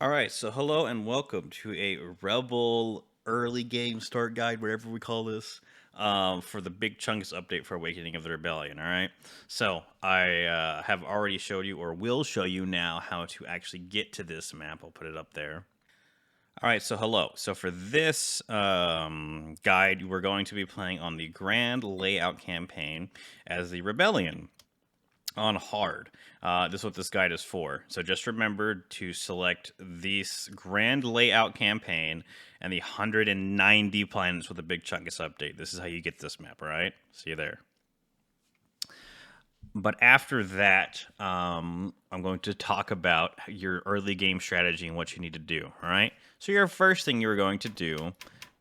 All right, so hello and welcome to a Rebel early game start guide, whatever we call this, for the Big Chunks update for Awakening of the Rebellion. All right, so I have already showed you, or will show you now, how to actually get to this map. I'll put it up there. All right, so hello. So for this guide, we're going to be playing on the Grand Layout campaign as the Rebellion on hard. This is what this guide is for. So just remember to select this grand layout campaign and the 190 planets with a big chunkus update. This is how you get this map, all right? See you there. But after that, I'm going to talk about your early game strategy and what you need to do, all right? So your first thing you're going to do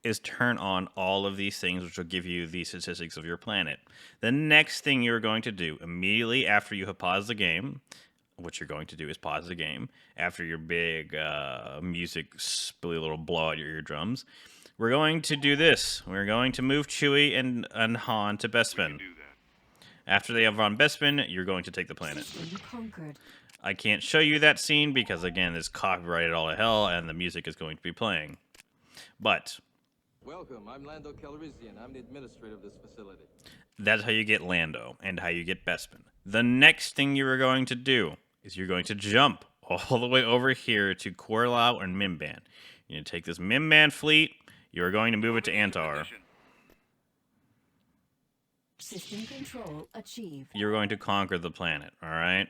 is turn on all of these things, which will give you the statistics of your planet. The next thing you're going to do immediately after you have paused the game, what you're going to do is pause the game after your big music spilly little blow out your eardrums. We're going to do this. We're going to move Chewie and Han to Bespin. After they have on Bespin, you're going to take the planet. I can't show you that scene because, again, it's copyrighted all to hell and the music is going to be playing. But welcome, I'm Lando Calrissian. I'm the administrator of this facility. That's how you get Lando and how you get Bespin. The next thing you are going to do is you're going to jump all the way over here to Corlau and Mimban. You're going to take this Mimban fleet. You're going to move it to Antar. System control achieved. You're going to conquer the planet, all right?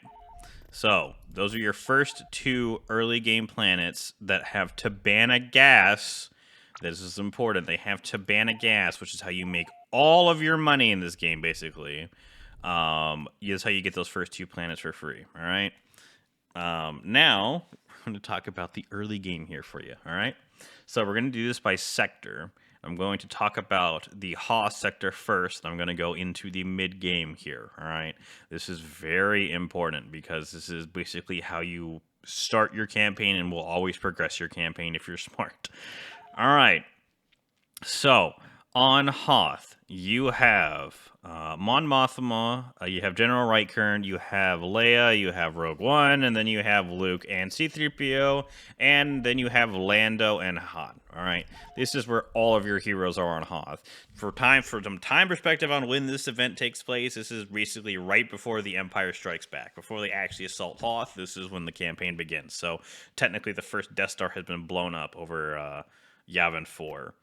So, those are your first two early game planets that have Tabana gas. This is important. They have Tabana gas, which is how you make all of your money in this game, basically. That's how you get those first two planets for free, all right? Now, we're going to talk about the early game here for you, all right? So we're going to do this by sector. I'm going to talk about the Hoth sector first. I'm going to go into the mid-game here, all right? This is very important because this is basically how you start your campaign and will always progress your campaign if you're smart. All right. So, on Hoth, you have Mon Mothma, you have General Raikern, you have Leia, you have Rogue One, and then you have Luke and C-3PO, and then you have Lando and Han. All right, this is where all of your heroes are on Hoth. For some time perspective on when this event takes place, this is basically right before the Empire Strikes Back, before they actually assault Hoth. This is when the campaign begins. So technically, the first Death Star has been blown up over Yavin 4.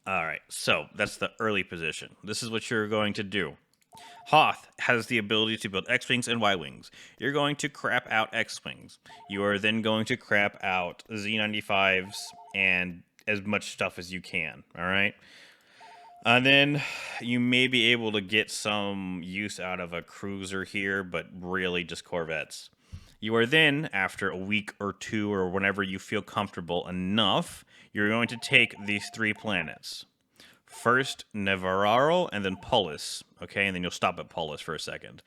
All right, so that's the early position. This is what you're going to do. Hoth has the ability to build X-Wings and Y-Wings. You're going to crap out X-Wings. You are then going to crap out Z95s and as much stuff as you can, all right? And then you may be able to get some use out of a cruiser here, but really just Corvettes. You are then, after a week or two or whenever you feel comfortable enough, you're going to take these three planets. First, Nevarro, and then Polis. Okay, and then you'll stop at Polis for a second.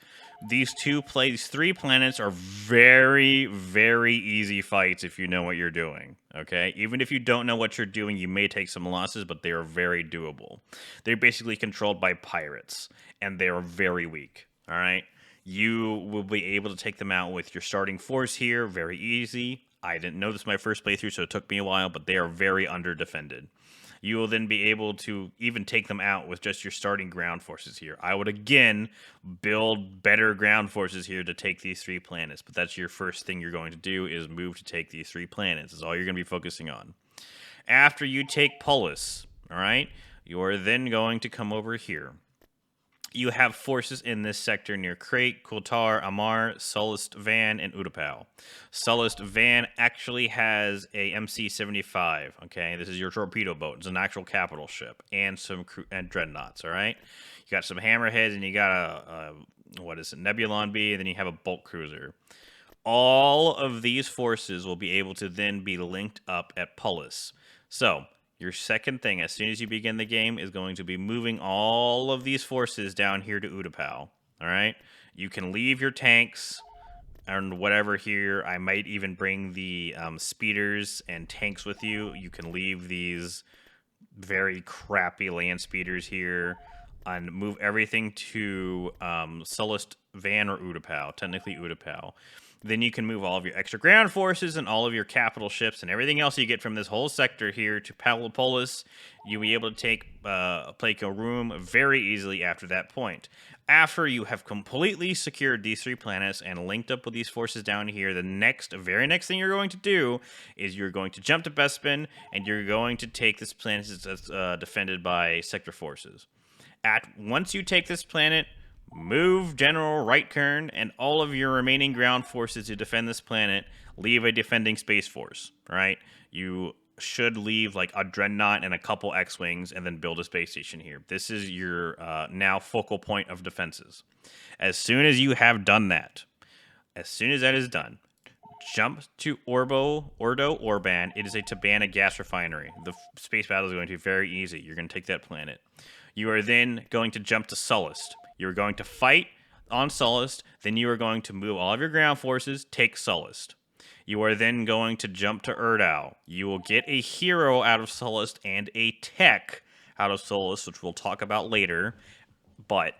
These three planets are very, very easy fights if you know what you're doing. Okay, even if you don't know what you're doing, you may take some losses, but they are very doable. They're basically controlled by pirates, and they are very weak. All right. You will be able to take them out with your starting force here. Very easy. I didn't know this my first playthrough, so it took me a while, but they are very underdefended. You will then be able to even take them out with just your starting ground forces here. I would, again, build better ground forces here to take these three planets, but that's your first thing you're going to do is move to take these three planets. That's all you're going to be focusing on. After you take Polis, all right, you're then going to come over here. You have forces in this sector near Crate, Kultar, Amar, Sullust Van, and Utapau. Sullust Van actually has a MC-75, okay? This is your torpedo boat. It's an actual capital ship and some dreadnoughts, all right? You got some hammerheads, and you got a Nebulon B, and then you have a bulk cruiser. All of these forces will be able to then be linked up at Polis. So, your second thing, as soon as you begin the game, is going to be moving all of these forces down here to Utapau. All right? You can leave your tanks and whatever here. I might even bring the speeders and tanks with you. You can leave these very crappy land speeders here and move everything to Sullust Van or Utapau, technically Utapau. then you can move all of your extra ground forces and all of your capital ships and everything else you get from this whole sector here to Palopolis. You'll be able to take Placo Room very easily after that point. After you have completely secured these 3 planets and linked up with these forces down here, the very next thing you're going to do is you're going to jump to Bespin, and you're going to take this planet that's defended by sector forces. Once you take this planet, move General Reitkern and all of your remaining ground forces to defend this planet. Leave a defending space force, right? You should leave like a Dreadnought and a couple X-Wings and then build a space station here. This is your now focal point of defenses. As soon as you have done that, as soon as that is done, jump to Ordo Orban. It is a Tabana gas refinery. The space battle is going to be very easy. You're going to take that planet. You are then going to jump to Sullust. You're going to fight on Sullust. Then you are going to move all of your ground forces, take Sullust. You are then going to jump to Urdau. You will get a hero out of Sullust and a tech out of Sullust, which we'll talk about later. But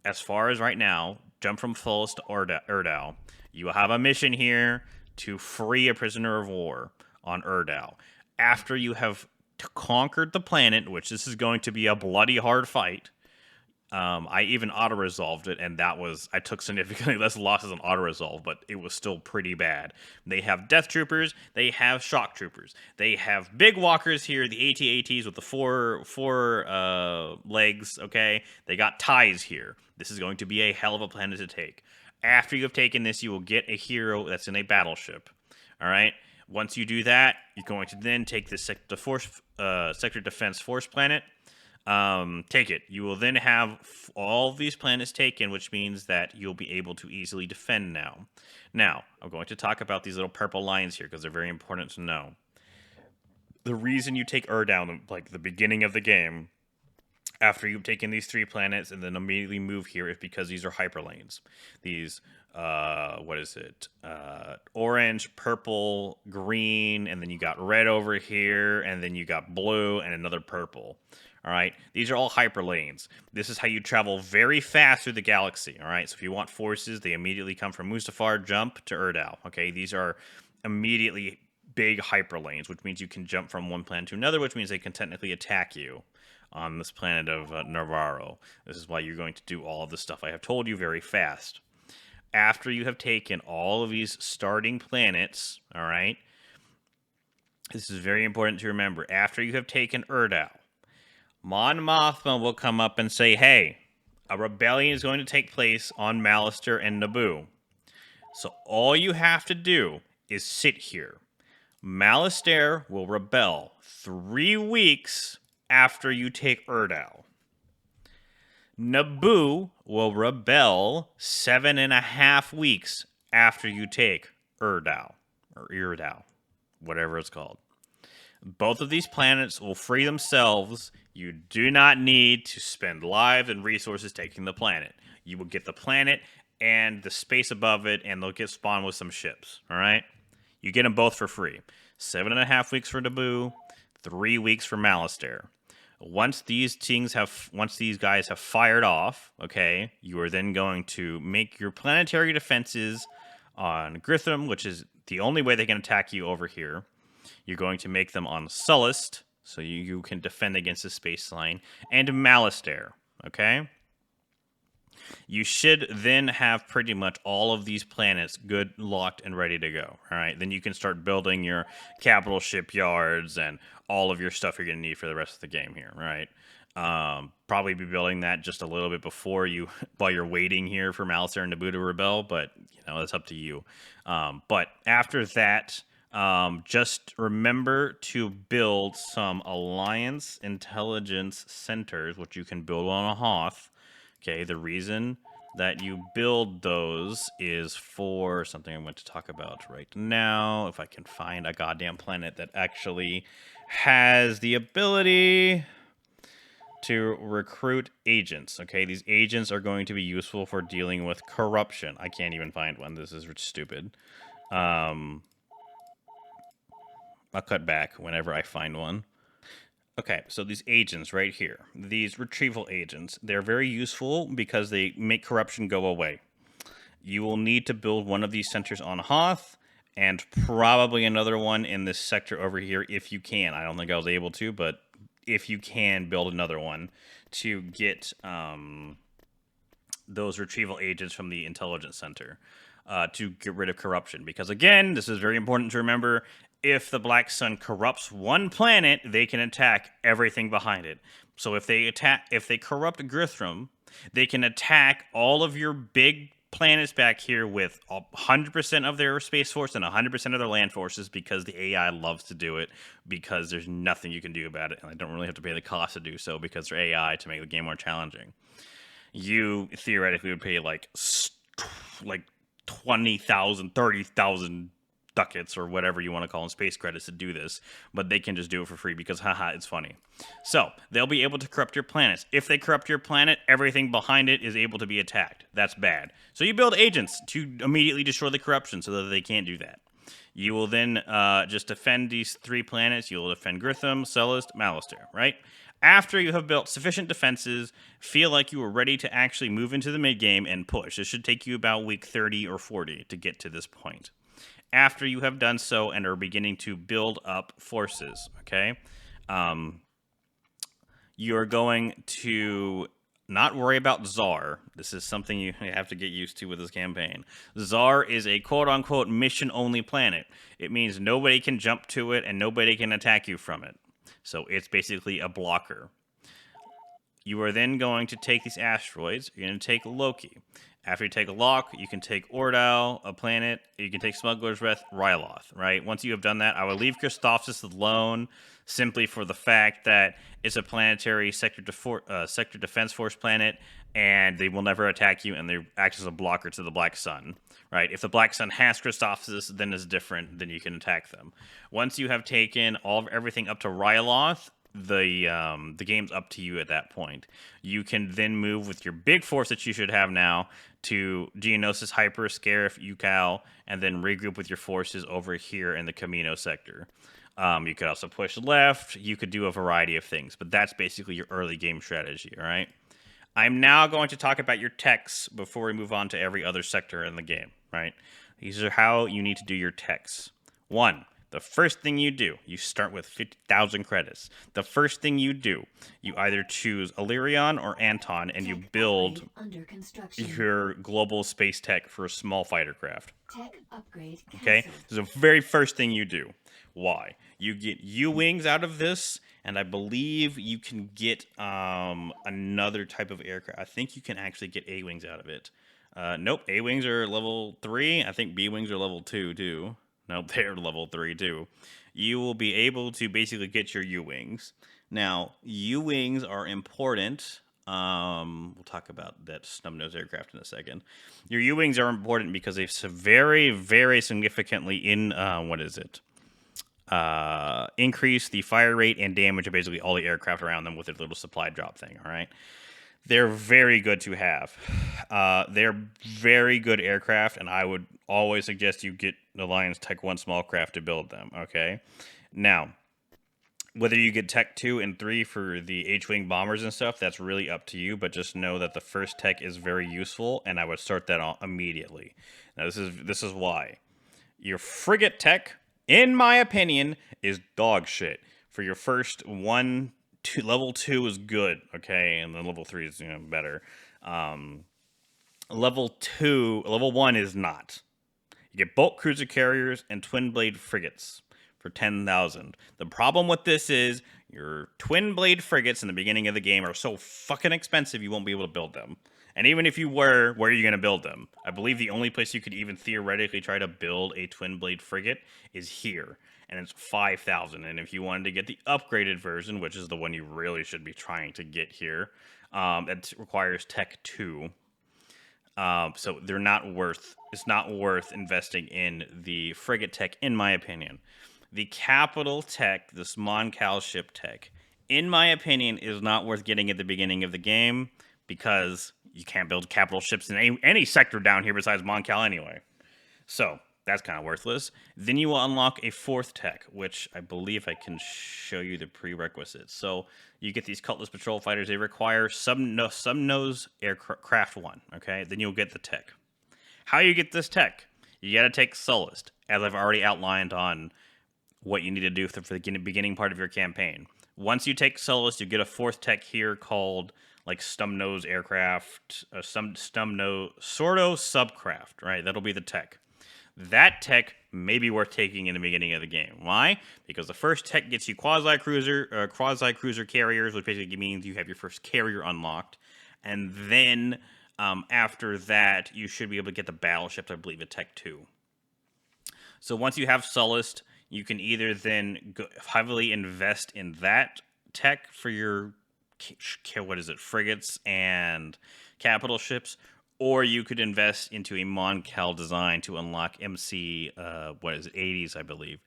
as far as right now, jump from Sullust to Urdau. You will have a mission here to free a prisoner of war on Urdau. After you have conquered the planet, which this is going to be a bloody hard fight, I even auto-resolved it, and I took significantly less losses on auto-resolve, but it was still pretty bad. They have Death Troopers, they have Shock Troopers, they have big walkers here, the AT-ATs with the four legs, okay? They got ties here. This is going to be a hell of a planet to take. After you have taken this, you will get a hero that's in a battleship, all right? Once you do that, you're going to then take this Sector Defense Force planet. Take it. You will then have all these planets taken, which means that you'll be able to easily defend now. Now, I'm going to talk about these little purple lines here because they're very important to know. The reason you take Urdau, like the beginning of the game, after you've taken these 3 planets and then immediately move here, is because these are hyperlanes. These, orange, purple, green, and then you got red over here, and then you got blue and another purple. All right, these are all hyperlanes. This is how you travel very fast through the galaxy. All right, so if you want forces, they immediately come from Mustafar, jump to Urdau. Okay, these are immediately big hyperlanes, which means you can jump from one planet to another, which means they can technically attack you on this planet of Navarro. This is why you're going to do all of the stuff I have told you very fast. After you have taken all of these starting planets, all right, this is very important to remember. After you have taken Urdau, Mon Mothma will come up and say, hey, a rebellion is going to take place on Malastare and Naboo. So all you have to do is sit here. Malastare will rebel 3 weeks after you take Urdau. Naboo will rebel 7.5 weeks after you take Urdau, or Irdau, whatever it's called. Both of these planets will free themselves. You do not need to spend lives and resources taking the planet. You will get the planet and the space above it, and they'll get spawned with some ships, all right? You get them both for free. 7.5 weeks for Naboo, 3 weeks for Malastare. Once these guys have fired off, okay, you are then going to make your planetary defenses on Gritham, which is the only way they can attack you over here. You're going to make them on Sullust, so you can defend against the space line, and Malastare, okay? You should then have pretty much all of these planets good, locked, and ready to go, all right? Then you can start building your capital shipyards and all of your stuff you're going to need for the rest of the game here, right? Probably be building that just a little bit before while you're waiting here for Malastare and Naboo to rebel, but, that's up to you. But after that, just remember to build some Alliance Intelligence Centers, which you can build on a Hoth. Okay, the reason that you build those is for something I'm going to talk about right now. If I can find a goddamn planet that actually has the ability to recruit agents. Okay, these agents are going to be useful for dealing with corruption. I can't even find one. This is stupid. I'll cut back whenever I find one. Okay, so these agents right here, these retrieval agents, they're very useful because they make corruption go away. You will need to build one of these centers on Hoth, and probably another one in this sector over here if you can. I don't think I was able to, but if you can, build another one to get those retrieval agents from the intelligence center to get rid of corruption. Because again, this is very important to remember. If the Black Sun corrupts one planet, they can attack everything behind it. So if they corrupt Grithram, they can attack all of your big planets back here with 100% of their space force and 100% of their land forces, because the AI loves to do it, because there's nothing you can do about it, and I don't really have to pay the cost to do so because they're AI to make the game more challenging. You theoretically would pay like 20,000, 30,000 ducats or whatever you want to call them, space credits to do this, but they can just do it for free because haha, it's funny. So they'll be able to corrupt your planets. If they corrupt your planet, everything behind it is able to be attacked. That's bad. So you build agents to immediately destroy the corruption so that they can't do that. You will then just defend these 3 planets. You will defend Gritham, Celeste, Malastare, right? After you have built sufficient defenses, feel like you are ready to actually move into the mid-game and push. This should take you about week 30 or 40 to get to this point. After you have done so and are beginning to build up forces, okay? You're going to not worry about Tsar. This is something you have to get used to with this campaign. Tsar is a quote-unquote mission-only planet. It means nobody can jump to it and nobody can attack you from it. So it's basically a blocker. You are then going to take these asteroids. You're going to take Loki. After you take a lock, you can take Ordal, a planet. You can take Smuggler's Breath, Ryloth, right? Once you have done that, I will leave Christophsis alone simply for the fact that it's a planetary sector defense force planet, and they will never attack you, and they act as a blocker to the Black Sun, right? If the Black Sun has Christophsis, then it's different. Then you can attack them. Once you have taken everything up to Ryloth, the game's up to you at that point. You can then move with your big force that you should have now to Geonosis, Hyper, Scarif, Ukal, and then regroup with your forces over here in the Kamino Sector. You could also push left. You could do a variety of things, but that's basically your early game strategy, all right? I'm now going to talk about your techs before we move on to every other sector in the game, right? These are how you need to do your techs. 1. The first thing you do, you start with 50,000 credits. The first thing you do, you either choose Illyrion or Anton, and you build your global space tech for a small fighter craft. Tech upgrade canceled. Okay? This is the very first thing you do. Why? You get U-Wings out of this, and I believe you can get another type of aircraft. I think you can actually get A-Wings out of it. Nope, A-Wings are level 3. I think B-Wings are level 2, too. Nope, they're level 3 too. You will be able to basically get your U-Wings. Now, U-Wings are important. We'll talk about that snub-nosed aircraft in a second. Your U-Wings are important because they very, very significantly increase the fire rate and damage of basically all the aircraft around them with their little supply drop thing, all right? They're very good to have. They're very good aircraft, and I would always suggest you get Alliance Tech 1 small craft to build them, okay? Now, whether you get Tech 2 and 3 for the H-Wing bombers and stuff, that's really up to you, but just know that the first tech is very useful, and I would start that immediately. Now, this is why. Your frigate tech, in my opinion, is dog shit. For your first level 2 is good, okay, and then level 3 is better. Level 1 is not. You get bulk cruiser carriers and twin blade frigates for 10,000. The problem with this is your twin blade frigates in the beginning of the game are so fucking expensive you won't be able to build them. And even if you were, where are you going to build them? I believe the only place you could even theoretically try to build a twin blade frigate is here. And it's 5,000. And if you wanted to get the upgraded version, which is the one you really should be trying to get here, it requires Tech 2. So they're not worth. It's not worth investing in the frigate tech, in my opinion. The capital tech, this Moncala ship tech, in my opinion, is not worth getting at the beginning of the game because you can't build capital ships in any sector down here besides Moncala anyway. So that's kind of worthless. Then you will unlock a 4th tech, which I believe I can show you the prerequisites. So you get these Cutlass Patrol Fighters. They require some nose aircraft 1, okay? Then you'll get the tech. How you get this tech? You got to take Sullust, as I've already outlined on what you need to do for the beginning part of your campaign. Once you take Sullust, you get a 4th tech here called like Stumnose Aircraft, Stumnose Sordo Subcraft, right? That'll be the tech. That tech may be worth taking in the beginning of the game. Why? Because the first tech gets you quasi-cruiser carriers, which basically means you have your first carrier unlocked. And then after that, you should be able to get the battleships, I believe, at Tech 2. So once you have Sullust, you can either then heavily invest in that tech for your, frigates and capital ships, or you could invest into a Moncala design to unlock MC, 80s, I believe,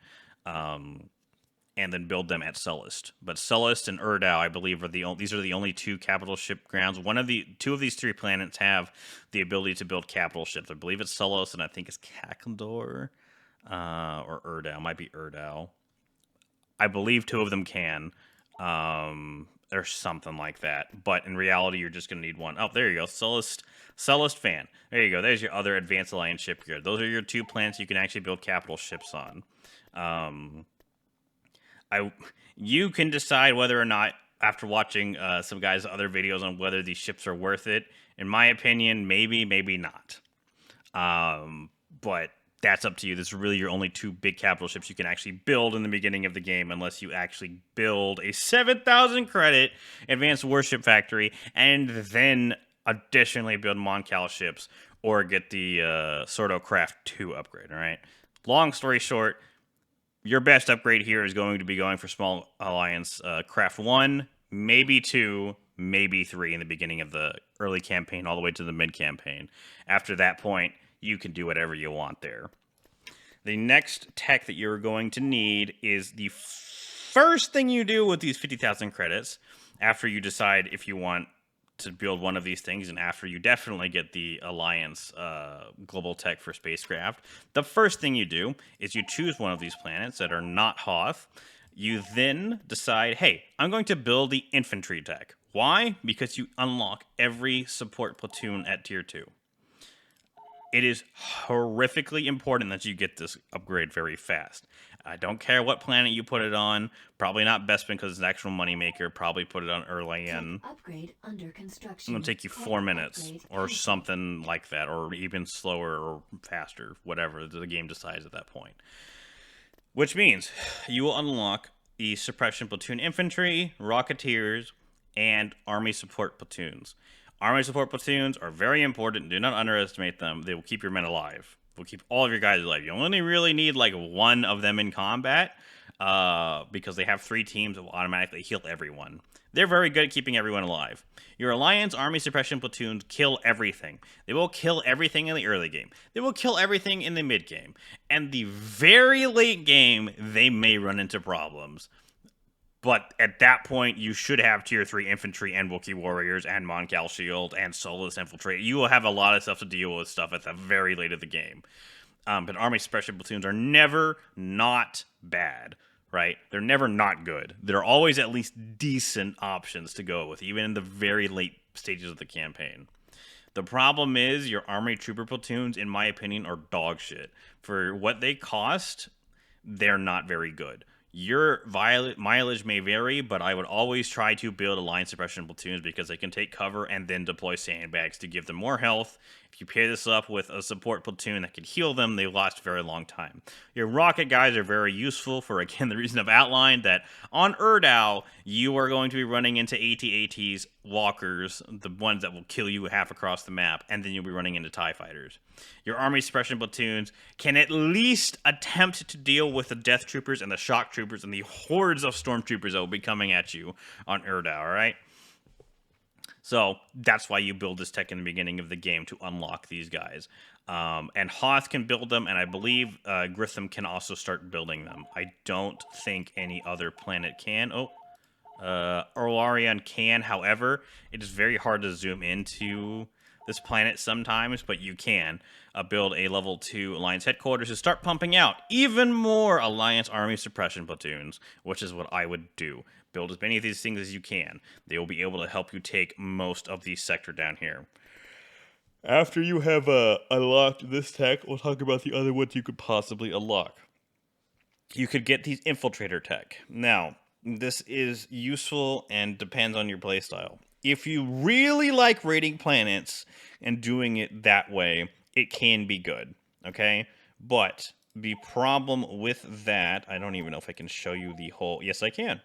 and then build them at Sullust. But Sullust and Urdau, I believe, these are the only 2 capital ship grounds. 2 of these 3 planets have the ability to build capital ships. I believe it's Sullust, and I think it's Kakandor, or Urdau. It might be Urdau. I believe 2 of them can. Or something like that. But in reality, you're just going to need one. Oh, there you go. Sullust fan. There you go. There's your other Advanced Alliance shipyard. Those are your 2 planets you can actually build capital ships on. You can decide whether or not, after watching some guys' other videos on whether these ships are worth it. In my opinion, maybe not. But that's up to you. This is really your only 2 big capital ships you can actually build in the beginning of the game, unless you actually build a 7,000 credit advanced warship factory and then additionally build Moncala ships or get the Sordo Craft 2 upgrade. All right. Long story short, your best upgrade here is going to be going for Small Alliance Craft 1, maybe 2, maybe 3 in the beginning of the early campaign all the way to the mid campaign. After that point, you can do whatever you want there. The next tech that you're going to need is the first thing you do with these 50,000 credits after you decide if you want to build one of these things and after you definitely get the Alliance global tech for spacecraft. The first thing you do is you choose one of these planets that are not Hoth. You then decide, hey, I'm going to build the infantry tech. Why? Because you unlock every support platoon at tier 2. It is horrifically important that you get this upgrade very fast. I don't care what planet you put it on. Probably not Bespin because it's an actual moneymaker. Probably put it on Erlayan. Upgrade under construction. It's going to take you 4 minutes or something like that, or even slower or faster, whatever the game decides at that point. Which means you will unlock the Suppression Platoon Infantry, Rocketeers, and Army Support Platoons. Army support platoons are very important. Do not underestimate them. They will keep your men alive. Will keep all of your guys alive. You only really need like 1 of them in combat because they have 3 teams that will automatically heal everyone. They're very good at keeping everyone alive. Your Alliance Army Suppression Platoons kill everything. They will kill everything in the early game. They will kill everything in the mid game. And the very late game, they may run into problems. But at that point, you should have Tier 3 Infantry and Wookiee Warriors and Moncala Shield and Sullust Infiltrate. You will have a lot of stuff to deal with stuff at the very late of the game. But Army Suppression Platoons are never not bad, right? They're never not good. They're always at least decent options to go with, even in the very late stages of the campaign. The problem is your Army Trooper Platoons, in my opinion, are dog shit. For what they cost, they're not very good. Your mileage may vary, but I would always try to build Alliance Suppression Platoons because they can take cover and then deploy sandbags to give them more health. If you pair this up with a support platoon that can heal them, they last a very long time. Your rocket guys are very useful for, again, the reason I've outlined that on Urdau, you are going to be running into AT-ATs, walkers, the ones that will kill you half across the map, and then you'll be running into TIE fighters. Your Army Suppression Platoons can at least attempt to deal with the Death Troopers and the Shock Troopers and the hordes of Stormtroopers that will be coming at you on Urdau, alright? So that's why you build this tech in the beginning of the game, to unlock these guys. And Hoth can build them, and I believe Grytham can also start building them. I don't think any other planet can. Orlarian can, however, it is very hard to zoom into this planet sometimes, but you can build a level 2 Alliance headquarters to start pumping out even more Alliance Army Suppression Platoons, which is what I would do. Build as many of these things as you can. They will be able to help you take most of the sector down here. After you have unlocked this tech, we'll talk about the other ones you could possibly unlock. You could get these infiltrator tech. Now, this is useful and depends on your playstyle. If you really like raiding planets and doing it that way, it can be good, okay? But the problem with that, I don't even know if I can show you the whole. Yes, I can.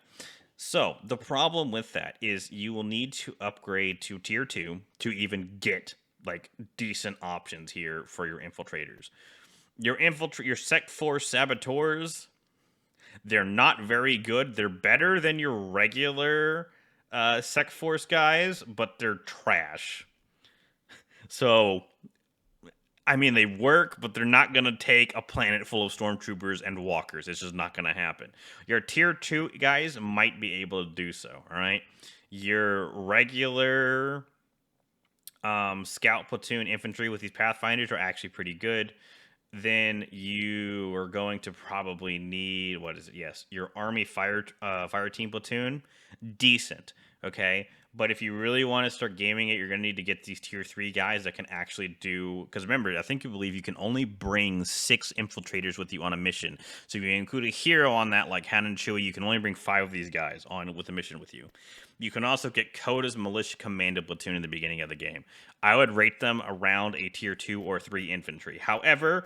So, the problem with that is you will need to upgrade to tier 2 to even get like decent options here for your infiltrators. Your Sect 4 saboteurs, they're not very good. They're better than your regular Sec Force guys, but they're trash. So, I mean, they work, but they're not going to take a planet full of stormtroopers and walkers. It's just not going to happen. Your tier 2 guys might be able to do so, all right? Your regular scout platoon infantry with these pathfinders are actually pretty good. Then you are going to probably need, what is it? Yes, your army fire team platoon, decent, okay. But if you really want to start gaming it, you're going to need to get these tier 3 guys that can actually do. Because remember, I think you believe you can only bring 6 infiltrators with you on a mission. So if you include a hero on that, like Han and Chewie, you can only bring 5 of these guys on with a mission with you. You can also get Coda's Militia Commando Platoon in the beginning of the game. I would rate them around a tier 2 or 3 infantry. However,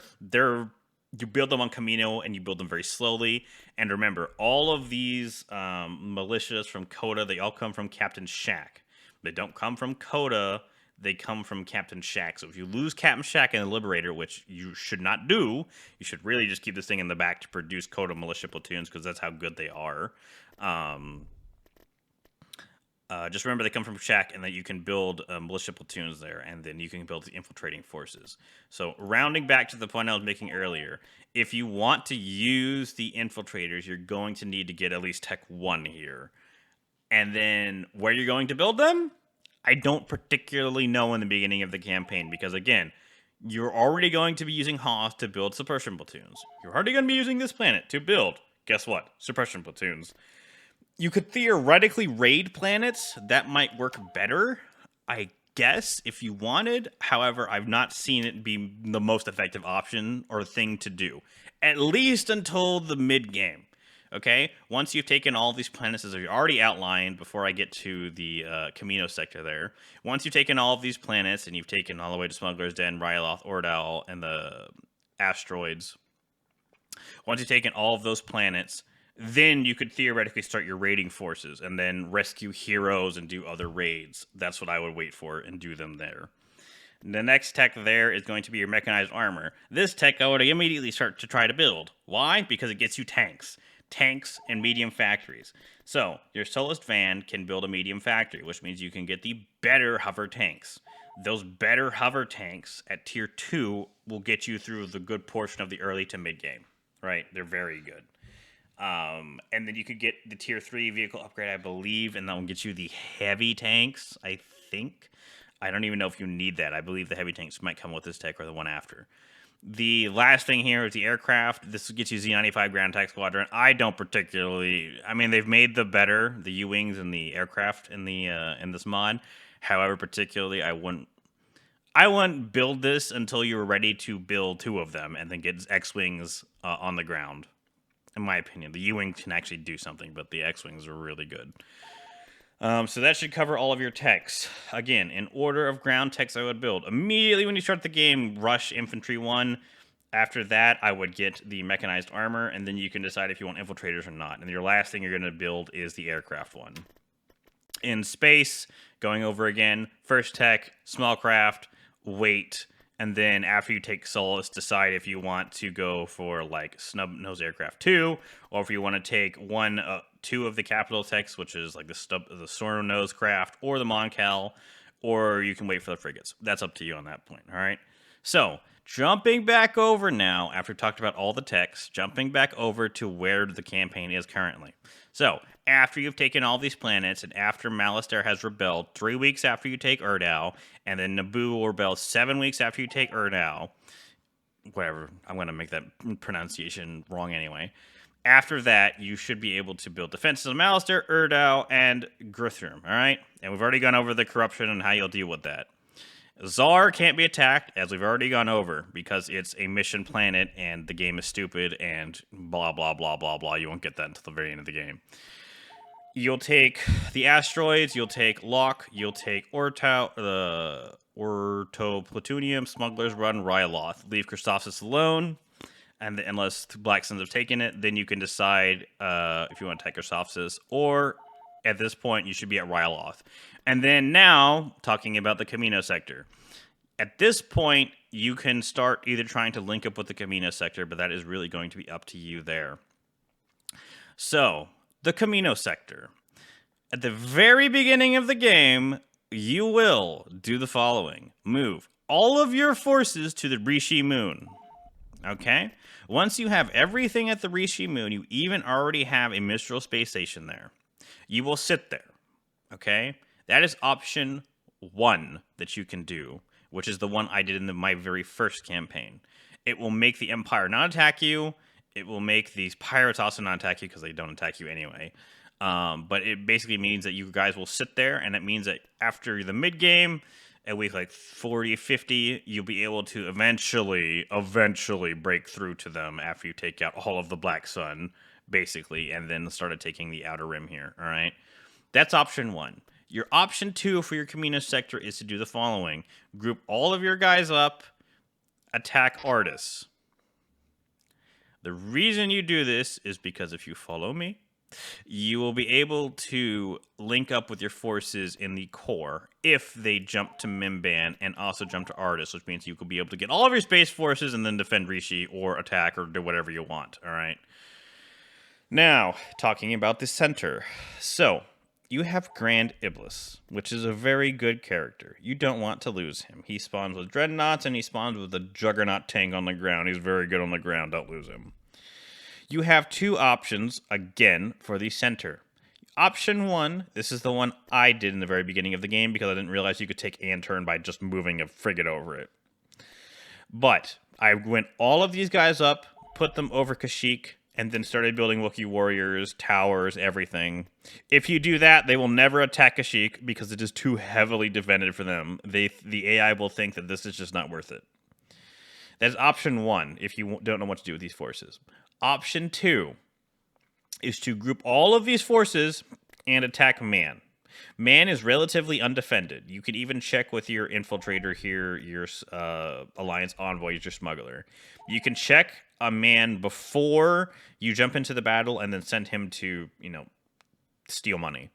you build them on Kamino and you build them very slowly. And remember, all of these militias from Coda, they all come from Captain Shack. They don't come from Coda, they come from Captain Shack. So if you lose Captain Shack in the Liberator, which you should not do, you should really just keep this thing in the back to produce Coda militia platoons because that's how good they are. Just remember they come from Shack and that you can build militia platoons there, and then you can build the infiltrating forces. So rounding back to the point I was making earlier, if you want to use the infiltrators, you're going to need to get at least Tech 1 here. And then where you're going to build them, I don't particularly know in the beginning of the campaign, because again, you're already going to be using Hoth to build suppression platoons. You're already going to be using this planet to build, guess what, suppression platoons. You could theoretically raid planets. That might work better, I guess, if you wanted. However, I've not seen it be the most effective option or thing to do. At least until the mid-game. Okay? Once you've taken all these planets, as I've already outlined before I get to the Kamino Sector there, once you've taken all of these planets and you've taken all the way to Smuggler's Den, Ryloth, Ordal, and the asteroids, once you've taken all of those planets, then you could theoretically start your raiding forces and then rescue heroes and do other raids. That's what I would wait for and do them there. The next tech there is going to be your mechanized armor. This tech I would immediately start to try to build. Why? Because it gets you tanks. Tanks and medium factories. So, your Solist Van can build a medium factory, which means you can get the better hover tanks. Those better hover tanks at tier 2 will get you through the good portion of the early to mid game. Right? They're very good. And then you could get the tier 3 vehicle upgrade, I believe, and that will get you the heavy tanks, I think. I don't even know if you need that. I believe the heavy tanks might come with this tech or the one after. The last thing here is the aircraft. This gets you Z95 Ground Attack Squadron. I don't particularly... I mean, they've made the better, the U-Wings and the aircraft in this mod. However, particularly, I wouldn't build this until you were ready to build 2 of them and then get X-Wings on the ground. In my opinion, the U-Wing can actually do something, but the X-Wings are really good. So that should cover all of your techs. Again, in order of ground techs I would build. Immediately when you start the game, rush Infantry 1. After that, I would get the mechanized armor, and then you can decide if you want infiltrators or not. And your last thing you're going to build is the aircraft one. In space, going over again, first tech, small craft, weight, and then after you take Solace, decide if you want to go for like Snub-Nose Aircraft 2, or if you want to take 2 of the capital techs, which is like the Storm-Nose Craft, or the Moncala, or you can wait for the frigates. That's up to you on that point, all right? So, jumping back over now, after we've talked about all the techs, jumping back over to where the campaign is currently. So, after you've taken all these planets, and after Malastare has rebelled, 3 weeks after you take Urdal, and then Naboo will rebel 7 weeks after you take Urdal, whatever, I'm going to make that pronunciation wrong anyway. After that, you should be able to build defenses on Malastare, Urdal, and Grithrum, alright? And we've already gone over the corruption and how you'll deal with that. Czar can't be attacked, as we've already gone over, because it's a mission planet and the game is stupid and blah, blah, blah, blah, blah. You won't get that until the very end of the game. You'll take the asteroids, you'll take Locke, you'll take Ortoplutonium, Smuggler's Run, Ryloth. Leave Christophsis alone, and unless Black Suns have taken it, then you can decide if you want to take Christophsis, or at this point, you should be at Ryloth. And then now, talking about the Kamino Sector. At this point, you can start either trying to link up with the Kamino Sector, but that is really going to be up to you there. So, the Kamino Sector. At the very beginning of the game, you will do the following. Move all of your forces to the Rishi Moon. Okay? Once you have everything at the Rishi Moon, you even already have a Mistral space station there. You will sit there. Okay? That is option 1 that you can do, which is the one I did in my very first campaign. It will make the Empire not attack you. It will make these pirates also not attack you because they don't attack you anyway. But it basically means that you guys will sit there, and it means that after the mid-game, at week like 40, 50, you'll be able to eventually break through to them after you take out all of the Black Sun, basically, and then started taking the Outer Rim here, all right? That's option 1. Your option 2 for your Kamino Sector is to do the following. Group all of your guys up, attack Artus. The reason you do this is because if you follow me, you will be able to link up with your forces in the core if they jump to Mimban and also jump to Artus, which means you could be able to get all of your space forces and then defend Rishi or attack or do whatever you want, all right? Now, talking about the center. So, you have Grand Iblis, which is a very good character. You don't want to lose him. He spawns with Dreadnoughts, and he spawns with a Juggernaut tank on the ground. He's very good on the ground. Don't lose him. You have 2 options, again, for the center. Option 1, this is the one I did in the very beginning of the game because I didn't realize you could take Anturn by just moving a frigate over it. But I went all of these guys up, put them over Kashyyyk, and then started building Wookiee warriors, towers, everything. If you do that, they will never attack Kashyyyk because it is too heavily defended for them. The AI will think that this is just not worth it. That's option 1 if you don't know what to do with these forces. Option 2 is to group all of these forces and attack Man. Man is relatively undefended. You can even check with your Infiltrator here, your Alliance Envoy, your Smuggler. You can check a Man before you jump into the battle and then send him to, steal money.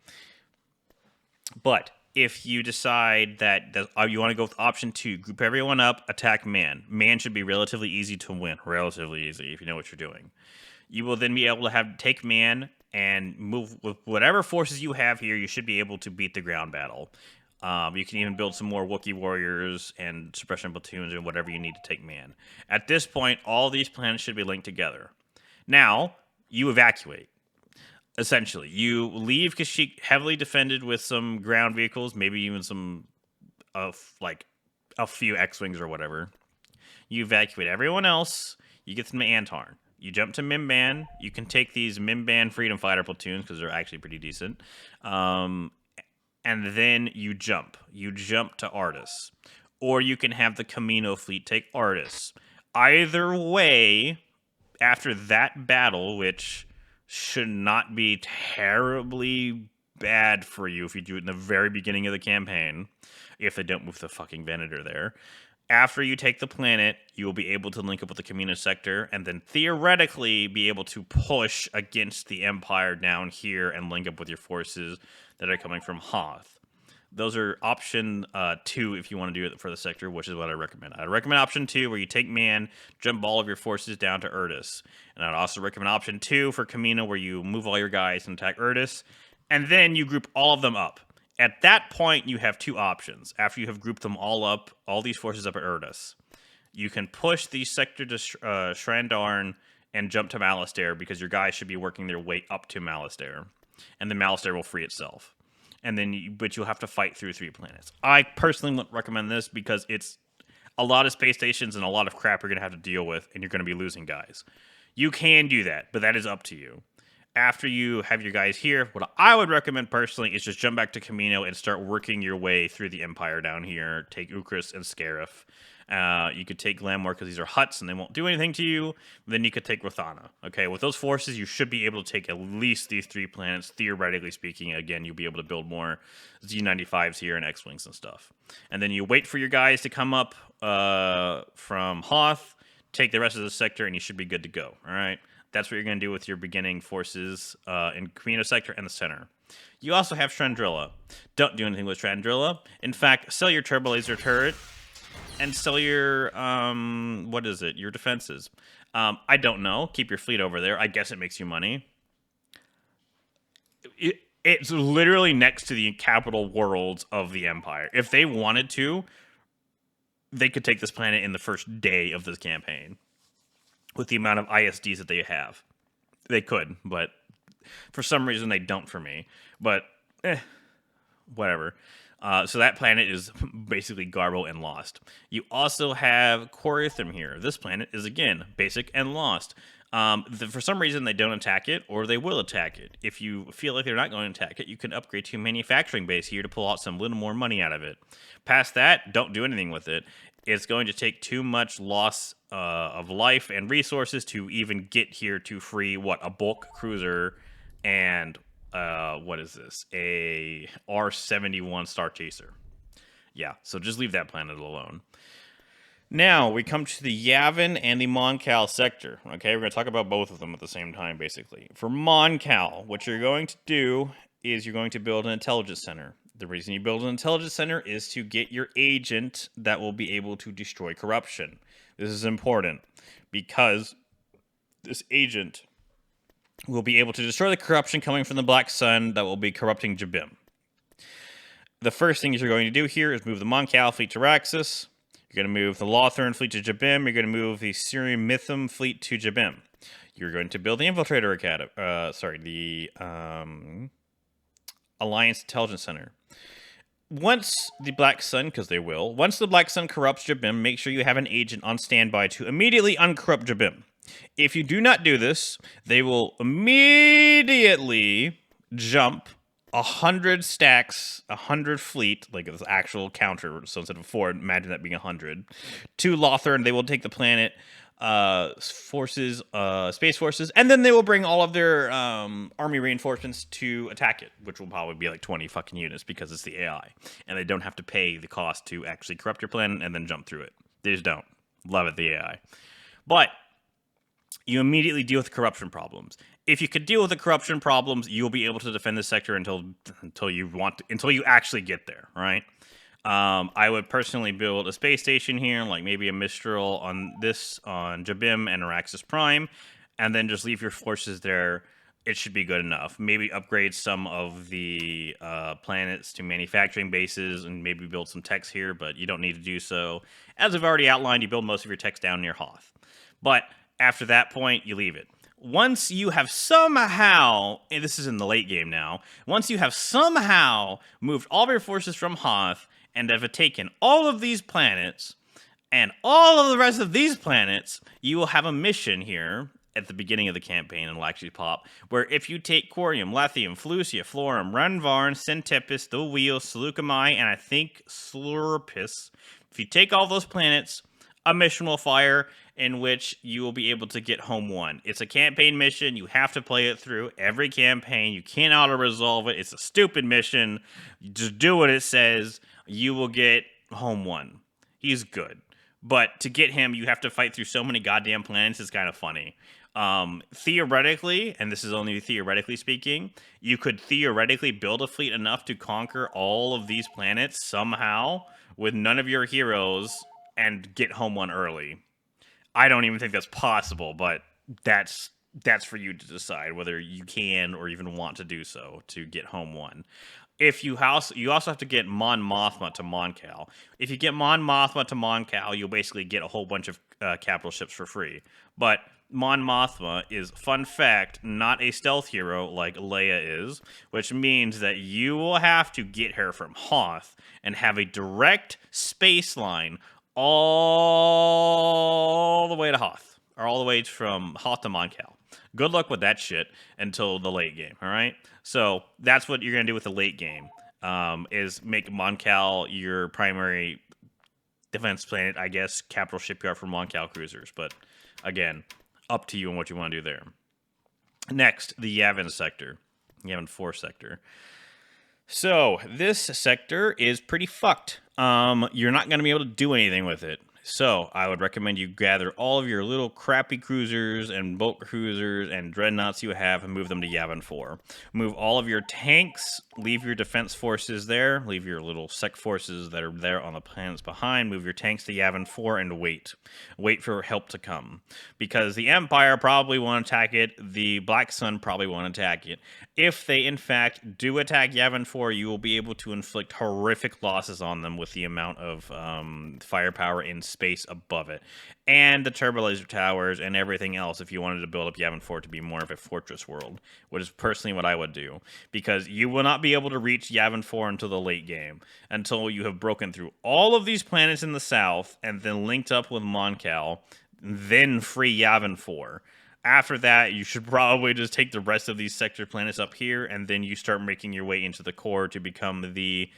But if you decide that you want to go with option 2, group everyone up, attack Man. Man should be relatively easy to win. Relatively easy if you know what you're doing. You will then be able to take Man and move with whatever forces you have here. You should be able to beat the ground battle. You can even build some more Wookiee warriors and suppression platoons and whatever you need to take Man. At this point, all these planets should be linked together. Now, you evacuate. Essentially, you leave Kashyyyk heavily defended with some ground vehicles, maybe even some, a few X-Wings or whatever. You evacuate everyone else. You get them to Antarn. You jump to Mimban. You can take these Mimban Freedom Fighter platoons because they're actually pretty decent. And then you jump. You jump to Artus. Or you can have the Kamino fleet take Artus. Either way, after that battle, which should not be terribly bad for you if you do it in the very beginning of the campaign, if they don't move the fucking Venator there. After you take the planet, you will be able to link up with the Kamino Sector and then theoretically be able to push against the Empire down here and link up with your forces that are coming from Hoth. Those are option 2 if you want to do it for the sector, which is what I recommend. I'd recommend option 2 where you take Man, jump all of your forces down to Artus. And I'd also recommend option 2 for Kamino where you move all your guys and attack Artus. And then you group all of them up. At that point, you have 2 options. After you have grouped them all up, all these forces up at Artus, you can push the sector to Shrandarn and jump to Malastare because your guys should be working their way up to Malastare. And then Malastare will free itself. And then, but you'll have to fight through 3 planets. I personally wouldn't recommend this because it's a lot of space stations and a lot of crap you're going to have to deal with, and you're going to be losing guys. You can do that, but that is up to you. after you have your guys here, what I would recommend personally is just jump back to Kamino and start working your way through the Empire down here. Take Ukris and Scarif. You could take Glamour because these are huts and they won't do anything to you. Then you could take Rothana. Okay, with those forces, you should be able to take at least these 3 planets, theoretically speaking. Again, you'll be able to build more Z95s here and X-Wings and stuff. And then you wait for your guys to come up from Hoth, take the rest of the sector, and you should be good to go. All right? That's what you're going to do with your beginning forces in Kamino Sector and the center. You also have Strandrilla. Don't do anything with Strandrilla. In fact, sell your Turbo Laser Turret and sell your, what is it? Your defenses. I don't know. Keep your fleet over there. I guess it makes you money. It's literally next to the capital worlds of the Empire. If they wanted to, they could take this planet in the first day of this campaign. With the amount of ISDs that they have. They could, but for some reason they don't for me. But, whatever. So that planet is basically Garbo and lost. You also have Coriathum here. This planet is, again, basic and lost. For some reason, they don't attack it, or they will attack it. If you feel like they're not going to attack it, you can upgrade to a manufacturing base here to pull out some little more money out of it. Past that, don't do anything with it. It's going to take too much loss of life and resources to even get here to free, a bulk cruiser and, what is this? A R-71 Star Chaser. Yeah, so just leave that planet alone. Now, we come to the Yavin and the Moncala sector. Okay, we're going to talk about both of them at the same time, basically. For Moncala, what you're going to do is you're going to build an intelligence center. The reason you build an intelligence center is to get your agent that will be able to destroy corruption. This is important because this agent will be able to destroy the corruption coming from the Black Sun that will be corrupting Jabim. The first thing you're going to do here is move the Moncala fleet to Raxus. You're going to move the Lothern fleet to Jabim. You're going to move the Syrian Mythum fleet to Jabim. You're going to build the Infiltrator Academy. The Alliance Intelligence Center. Once the Black Sun, because they will, once the Black Sun corrupts Jabim, make sure you have an agent on standby to immediately uncorrupt Jabim. If you do not do this, they will immediately jump 100 stacks, 100 fleet, like this actual counter, so instead of 4, imagine that being 100, to Lothern. They will take the planet, forces, space forces, and then they will bring all of their army reinforcements to attack it, which will probably be like 20 fucking units because it's the AI, and they don't have to pay the cost to actually corrupt your planet and then jump through it. They just don't. Love it, the AI. But you immediately deal with corruption problems. If you could deal with the corruption problems, you'll be able to defend this sector until you actually get there, right? I would personally build a space station here, like maybe a Mistral on Jabim and Araxis Prime, and then just leave your forces there. It should be good enough. Maybe upgrade some of the planets to manufacturing bases and maybe build some techs here, but you don't need to do so. As I've already outlined, you build most of your techs down near Hoth. But after that point, you leave it. Once you have somehow, and this is in the late game now, once you have somehow moved all of your forces from Hoth and have taken all of these planets and all of the rest of these planets, you will have a mission here at the beginning of the campaign, and it'll actually pop, where if you take Quarium, Lethium, Felucia, Florum, Renvarn, Centepis, the Wheel, Seleucami, and I think Slurpus, if you take all those planets, a mission will fire in which you will be able to get home one. It's a campaign mission. You have to play it through every campaign. You can't auto-resolve it. It's a stupid mission. You just do what it says. You will get home one. He's good. But to get him, you have to fight through so many goddamn planets. It's kind of funny. Theoretically, and this is only theoretically speaking, you could theoretically build a fleet enough to conquer all of these planets somehow with none of your heroes and get home one early. I don't even think that's possible, but that's for you to decide whether you can or even want to do so to get home one. If you also have to get Mon Mothma to Moncala. If you get Mon Mothma to Moncala, you'll basically get a whole bunch of capital ships for free. But Mon Mothma is, fun fact, not a stealth hero like Leia is, which means that you will have to get her from Hoth and have a direct space line all the way to Hoth, or all the way from Hoth to Moncala. Good luck with that shit until the late game, all right? So that's what you're going to do with the late game, is make Moncala your primary defense planet, I guess, capital shipyard for Moncala cruisers. But again, up to you and what you want to do there. Next, the Yavin sector. Yavin 4 sector. So, this sector is pretty fucked. You're not going to be able to do anything with it. So, I would recommend you gather all of your little crappy cruisers and boat cruisers and dreadnoughts you have and move them to Yavin 4. Move all of your tanks, leave your defense forces there, leave your little sec forces that are there on the planets behind, move your tanks to Yavin 4 and wait. Wait for help to come. Because the Empire probably won't attack it, the Black Sun probably won't attack it. If they, in fact, do attack Yavin 4, you will be able to inflict horrific losses on them with the amount of firepower in space above it. And the turbo laser towers and everything else if you wanted to build up Yavin 4 to be more of a fortress world, which is personally what I would do. Because you will not be able to reach Yavin 4 until the late game, until you have broken through all of these planets in the south and then linked up with Moncala, then free Yavin 4. After that, you should probably just take the rest of these sector planets up here, and then you start making your way into the core to become the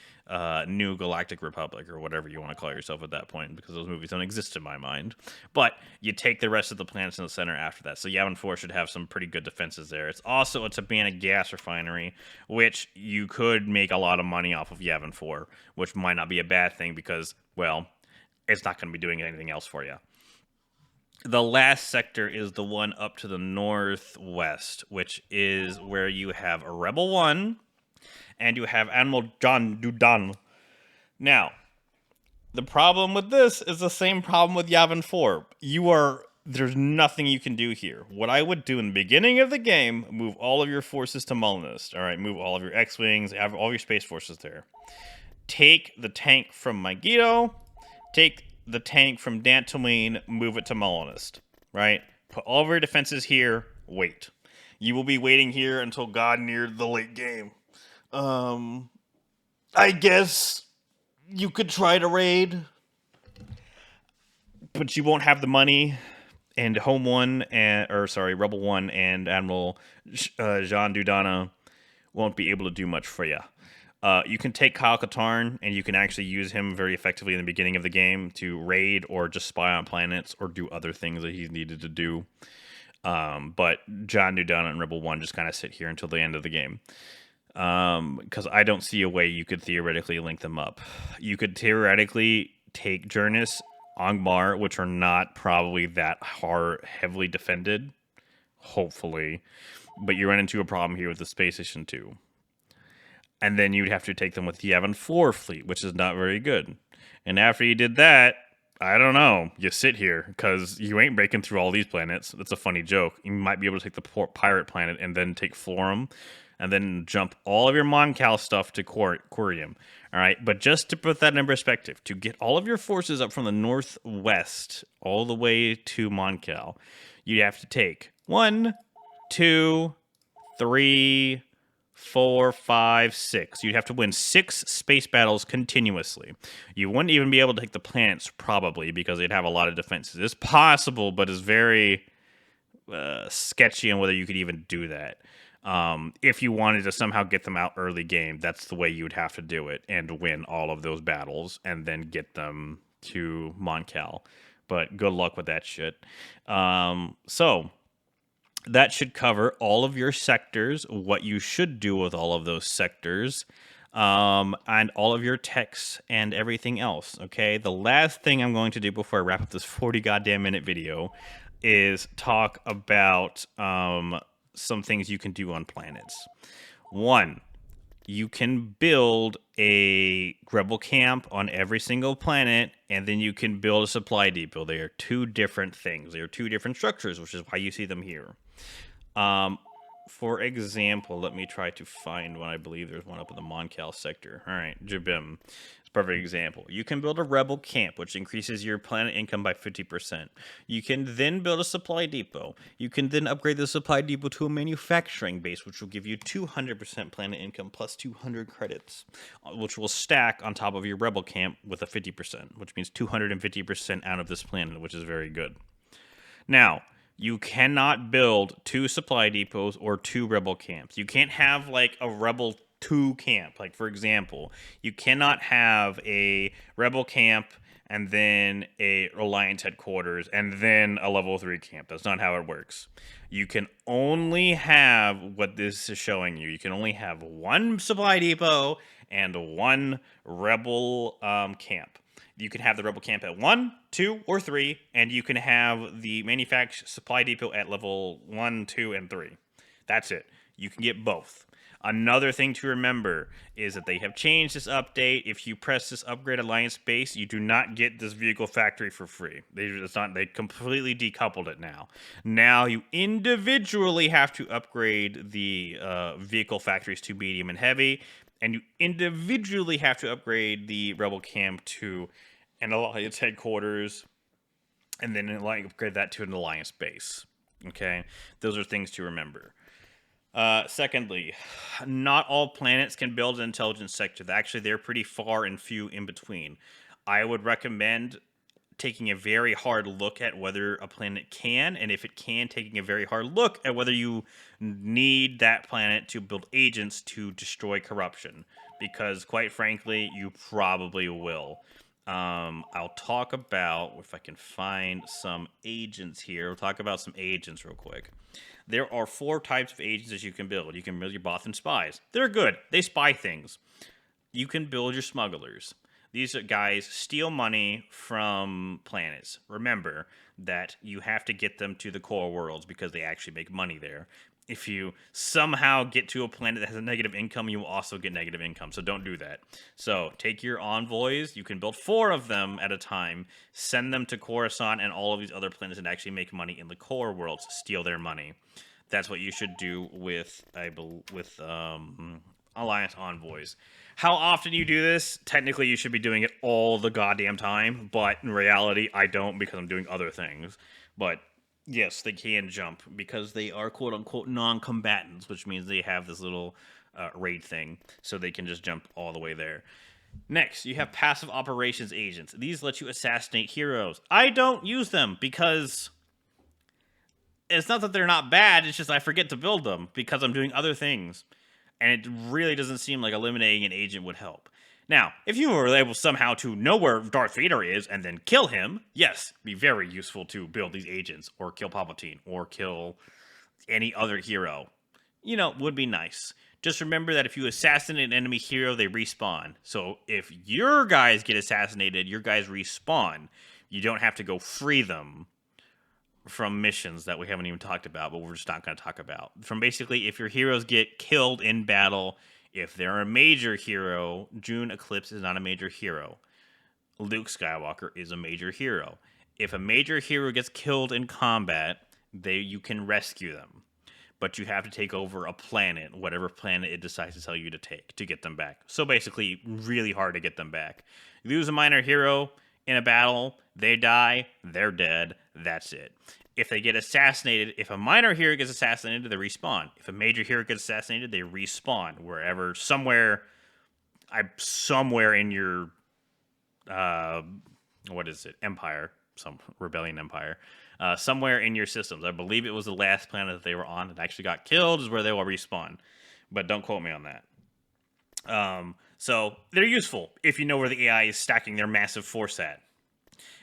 new Galactic Republic, or whatever you want to call yourself at that point, because those movies don't exist in my mind. But you take the rest of the planets in the center after that. So Yavin 4 should have some pretty good defenses there. It's also a Tabana gas refinery, which you could make a lot of money off of Yavin 4, which might not be a bad thing because, well, it's not going to be doing anything else for you. The last sector is the one up to the northwest, which is where you have a Rebel 1 and you have Admiral John Dudan. Now, the problem with this is the same problem with Yavin 4. There's nothing you can do here. What I would do in the beginning of the game, move all of your forces to Muunilinst. All right, move all of your X-Wings, have all your space forces there. Take the tank from Megiddo, take the tank from Dantooine, move it to Muunilinst, right? Put all of your defenses here, wait. You will be waiting here until God near the late game. I guess you could try to raid, but you won't have the money, and Rebel 1 and Admiral Jean Dudana won't be able to do much for you. You can take Kyle Katarn, and you can actually use him very effectively in the beginning of the game to raid or just spy on planets or do other things that he's needed to do. But John Dudana and Rebel 1 just kind of sit here until the end of the game. Because I don't see a way you could theoretically link them up. You could theoretically take Jurnus, Angmar, which are not probably that heavily defended, hopefully. But you run into a problem here with the Space Station 2. And then you'd have to take them with the Yavin 4 fleet, which is not very good. And after you did that, I don't know. You sit here, because you ain't breaking through all these planets. That's a funny joke. You might be able to take the pirate planet and then take Florum, and then jump all of your Moncala stuff to Quirium. All right? But just to put that in perspective, to get all of your forces up from the northwest all the way to Moncala, you'd have to take 1, 2, 3... 4, 5, 6. You'd have to win 6 space battles continuously. You wouldn't even be able to take the planets, probably, because they'd have a lot of defenses. It's possible, but it's very sketchy on whether you could even do that. If you wanted to somehow get them out early game, that's the way you would have to do it, and win all of those battles, and then get them to Moncala. But good luck with that shit. So that should cover all of your sectors, what you should do with all of those sectors, and all of your techs and everything else, okay? The last thing I'm going to do before I wrap up this 40 goddamn minute video is talk about some things you can do on planets. 1, you can build a rebel camp on every single planet, and then you can build a supply depot. They are 2 different things. They are 2 different structures, which is why you see them here. For example, let me try to find one. I believe there's one up in the Moncala sector. All right, Jabim. It's a perfect example. You can build a rebel camp, which increases your planet income by 50%. You can then build a supply depot. You can then upgrade the supply depot to a manufacturing base, which will give you 200% planet income plus 200 credits, which will stack on top of your rebel camp with a 50%, which means 250% out of this planet, which is very good. Now, You cannot build 2 supply depots or 2 rebel camps. You can't have like a rebel 2 camp. Like, for example, you cannot have a rebel camp and then a alliance headquarters and then a level 3 camp. That's not how it works. You can only have what this is showing you. You can only have 1 supply depot and 1 rebel camp. You can have the rebel camp at 1, 2, or 3, and you can have the manufactured supply depot at level 1, 2, and 3. That's it. You can get both. Another thing to remember is that they have changed this update. If you press this upgrade alliance base, you do not get this vehicle factory for free. They completely decoupled it now. Now you individually have to upgrade the vehicle factories to medium and heavy, and you individually have to upgrade the rebel camp to an alliance headquarters, and then upgrade that to an alliance base. Okay, those are things to remember. Secondly, not all planets can build an intelligence sector. Actually, they're pretty far and few in between. I would recommend taking a very hard look at whether a planet can, and if it can, taking a very hard look at whether you need that planet to build agents to destroy corruption. Because, quite frankly, you probably will. I'll talk about, if I can find some agents here, we'll talk about some agents real quick. There are 4 types of agents that you can build. You can build your Bothan spies. They're good. They spy things. You can build your smugglers. These guys steal money from planets. Remember that you have to get them to the core worlds because they actually make money there. If you somehow get to a planet that has a negative income, you will also get negative income. So don't do that. So take your envoys. You can build 4 of them at a time. Send them to Coruscant and all of these other planets and actually make money in the core worlds. Steal their money. That's what you should do with Alliance envoys. How often you do this? Technically, you should be doing it all the goddamn time, but in reality, I don't because I'm doing other things. But yes, they can jump because they are quote-unquote non-combatants, which means they have this little raid thing, so they can just jump all the way there. Next, you have passive operations agents. These let you assassinate heroes. I don't use them because it's not that they're not bad, it's just I forget to build them because I'm doing other things. And it really doesn't seem like eliminating an agent would help. Now, if you were able somehow to know where Darth Vader is and then kill him, yes, it'd be very useful to build these agents, or kill Palpatine, or kill any other hero. You know, would be nice. Just remember that if you assassinate an enemy hero, they respawn. So if your guys get assassinated, your guys respawn. You don't have to go free them from missions that we haven't even talked about, but we're just not going to talk about. From basically, if your heroes get killed in battle, if they're a major hero, June Eclipse is not a major hero. Luke Skywalker is a major hero. If a major hero gets killed in combat, you can rescue them. But you have to take over a planet, whatever planet it decides to tell you to take, to get them back. So basically, really hard to get them back. You lose a minor hero in a battle, they die, they're dead, that's it. If they get assassinated, if a minor hero gets assassinated, they respawn. If a major hero gets assassinated, they respawn wherever, somewhere in your, what is it, empire, some rebellion empire, somewhere in your systems. I believe it was the last planet that they were on that actually got killed is where they will respawn. But don't quote me on that. So they're useful if you know where the AI is stacking their massive force at.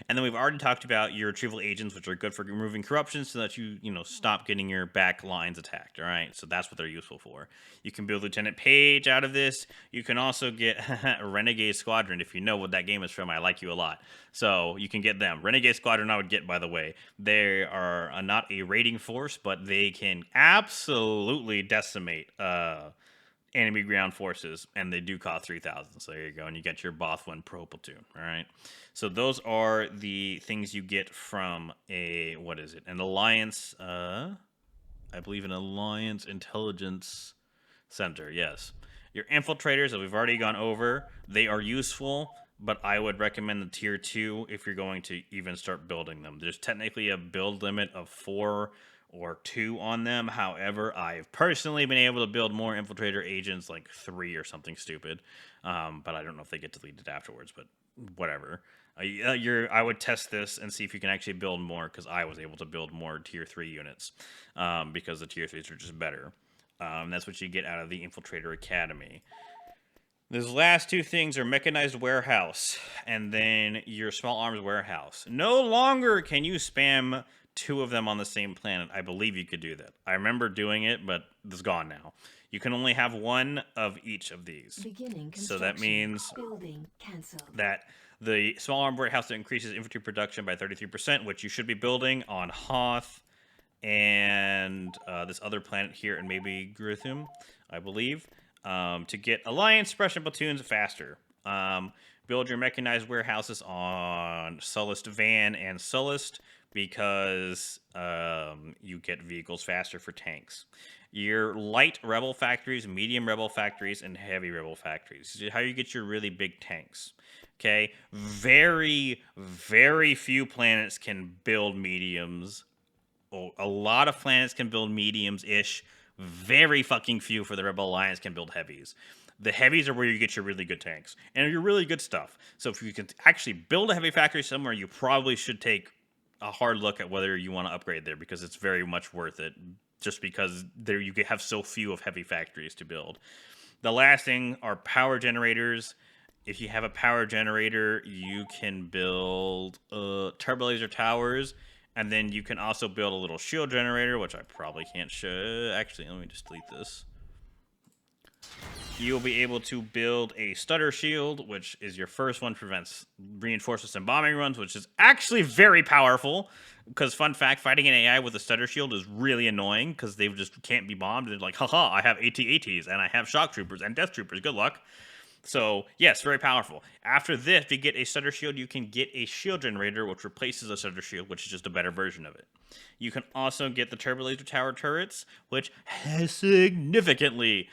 And then we've already talked about your retrieval agents, which are good for removing corruption so that you stop getting your back lines attacked, all right? So that's what they're useful for. You can build Lieutenant Page out of this. You can also get Renegade Squadron. If you know what that game is from, I like you a lot. So you can get them. Renegade Squadron I would get, by the way. They are not a raiding force, but they can absolutely decimate enemy ground forces, and they do cost 3,000. So there you go, and you get your Both 1 Pro platoon. All right. So those are the things you get from an alliance. I believe an alliance intelligence center. Yes, your infiltrators that we've already gone over. They are useful, but I would recommend the tier 2 if you're going to even start building them. There's technically a build limit of 4 or 2 on them. However, I've personally been able to build more infiltrator agents, like 3 or something stupid. But I don't know if they get deleted afterwards, but whatever. I would test this and see if you can actually build more, because I was able to build more tier 3 units, because the tier 3s are just better. That's what you get out of the Infiltrator Academy. Those last two things are Mechanized Warehouse and then your Small Arms Warehouse. No longer can you spam 2 of them on the same planet. I believe you could do that. I remember doing it, but it's gone now. You can only have 1 of each of these. Beginning So that means building cancelled. that the Small Arms Warehouse increases infantry production by 33%, which you should be building on Hoth and this other planet here, and maybe Grithum, I believe, to get Alliance suppression platoons faster. Build your mechanized warehouses on Sullust Van and Sullust, because you get vehicles faster for tanks. Your light rebel factories, medium rebel factories, and heavy rebel factories. This is how you get your really big tanks. Okay? Very, very few planets can build mediums. A lot of planets can build mediums-ish. Very fucking few for the Rebel Alliance can build heavies. The heavies are where you get your really good tanks and your really good stuff. So if you can actually build a heavy factory somewhere, you probably should take a hard look at whether you want to upgrade there, because it's very much worth it, just because there you have so few of heavy factories to build. The last thing are power generators. If you have a power generator, you can build turbo laser towers. And then you can also build a little shield generator, which I probably can't show. Actually, let me just delete this. You'll be able to build a stutter shield, which is your first one, prevents reinforcements and bombing runs, which is actually very powerful. Because, fun fact, fighting an AI with a stutter shield is really annoying, because they just can't be bombed. They're like, haha, I have AT-ATs, and I have shock troopers and death troopers. Good luck. So, yes, very powerful. After this, if you get a stutter shield, you can get a shield generator, which replaces a stutter shield, which is just a better version of it. You can also get the turbo laser tower turrets, which significantly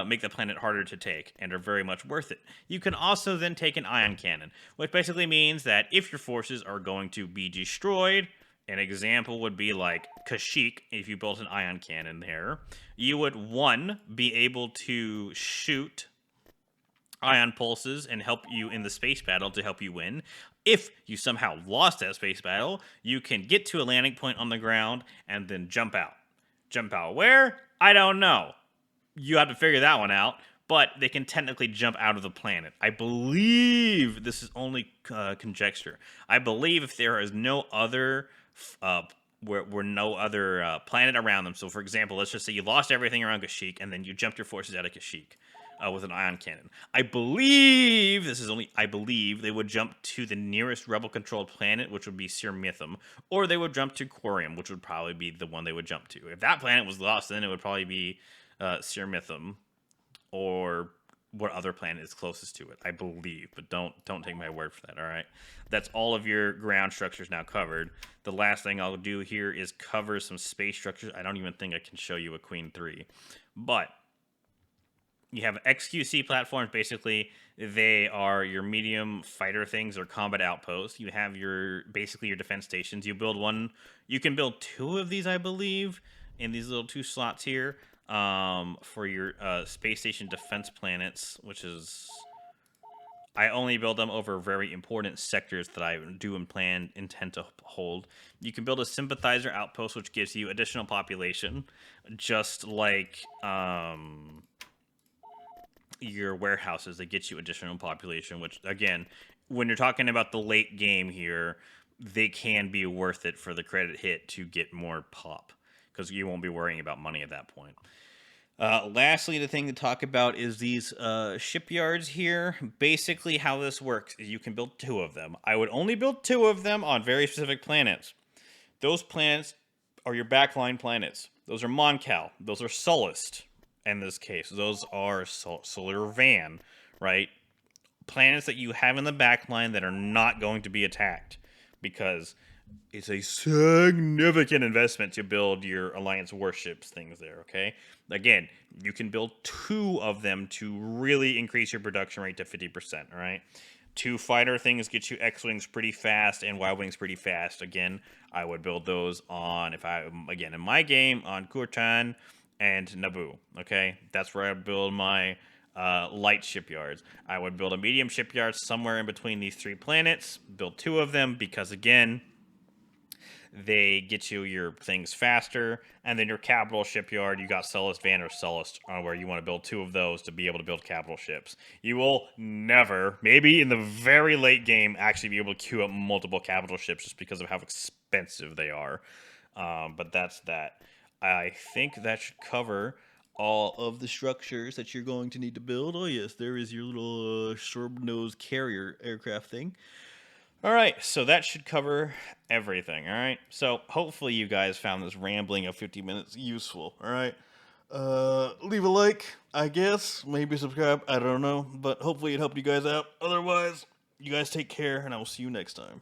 make the planet harder to take and are very much worth it. You can also then take an ion cannon, which basically means that if your forces are going to be destroyed, an example would be like Kashyyyk, if you built an ion cannon there, you would, 1, be able to shoot ion pulses and help you in the space battle to help you win. If you somehow lost that space battle, you can get to a landing point on the ground and then jump out. Jump out where? I don't know. You have to figure that one out, but they can technically jump out of the planet. I believe, this is only conjecture, I believe if there is no other where no other planet around them. So, for example, let's just say you lost everything around Kashyyyk, and then you jumped your forces out of Kashyyyk with an ion cannon. I believe, this is only, I believe, they would jump to the nearest rebel-controlled planet, which would be Sirmithum, or they would jump to Quarium, which would probably be the one they would jump to. If that planet was lost, then it would probably be Sirmithum, or what other planet is closest to it, I believe, but don't take my word for that, all right? That's all of your ground structures now covered. The last thing I'll do here is cover some space structures. I don't even think I can show you a Queen 3, but you have XQC platforms. Basically, they are your medium fighter things or combat outposts. You have your, basically your defense stations. You build one, you can build 2 of these, I believe, in these little 2 slots here, for your space station defense planets, which is, I only build them over very important sectors that I do and intend to hold. You can build a sympathizer outpost, which gives you additional population, just like your warehouses that get you additional population, which, again, when you're talking about the late game here, they can be worth it for the credit hit to get more pop, because you won't be worrying about money at that point. Lastly, the thing to talk about is these shipyards here. Basically, how this works is you can build 2 of them. I would only build 2 of them on very specific planets. Those planets are your backline planets. Those are Moncala. Those are Sullust. In this case, those are Solar Van, right? Planets that you have in the backline that are not going to be attacked, because it's a significant investment to build your Alliance warships things there, okay? Again, you can build 2 of them to really increase your production rate to 50%, all right? 2 fighter things get you X-Wings pretty fast and Y-Wings pretty fast. Again, I would build those on, again, in my game, on Kurtan and Naboo, okay? That's where I build my light shipyards. I would build a medium shipyard somewhere in between these 3 planets, build 2 of them, because again, they get you your things faster. And then your capital shipyard, you got Sullust Van or Sullust, where you want to build 2 of those to be able to build capital ships. You will never, maybe in the very late game, actually be able to queue up multiple capital ships just because of how expensive they are. But that's that. I think that should cover all of the structures that you're going to need to build. Oh yes, there is your little short-nosed carrier aircraft thing. All right, so that should cover everything. All right, so hopefully you guys found this rambling of 50 minutes useful. All right, leave a like, I guess, maybe subscribe. I don't know, but hopefully it helped you guys out. Otherwise, you guys take care, and I will see you next time.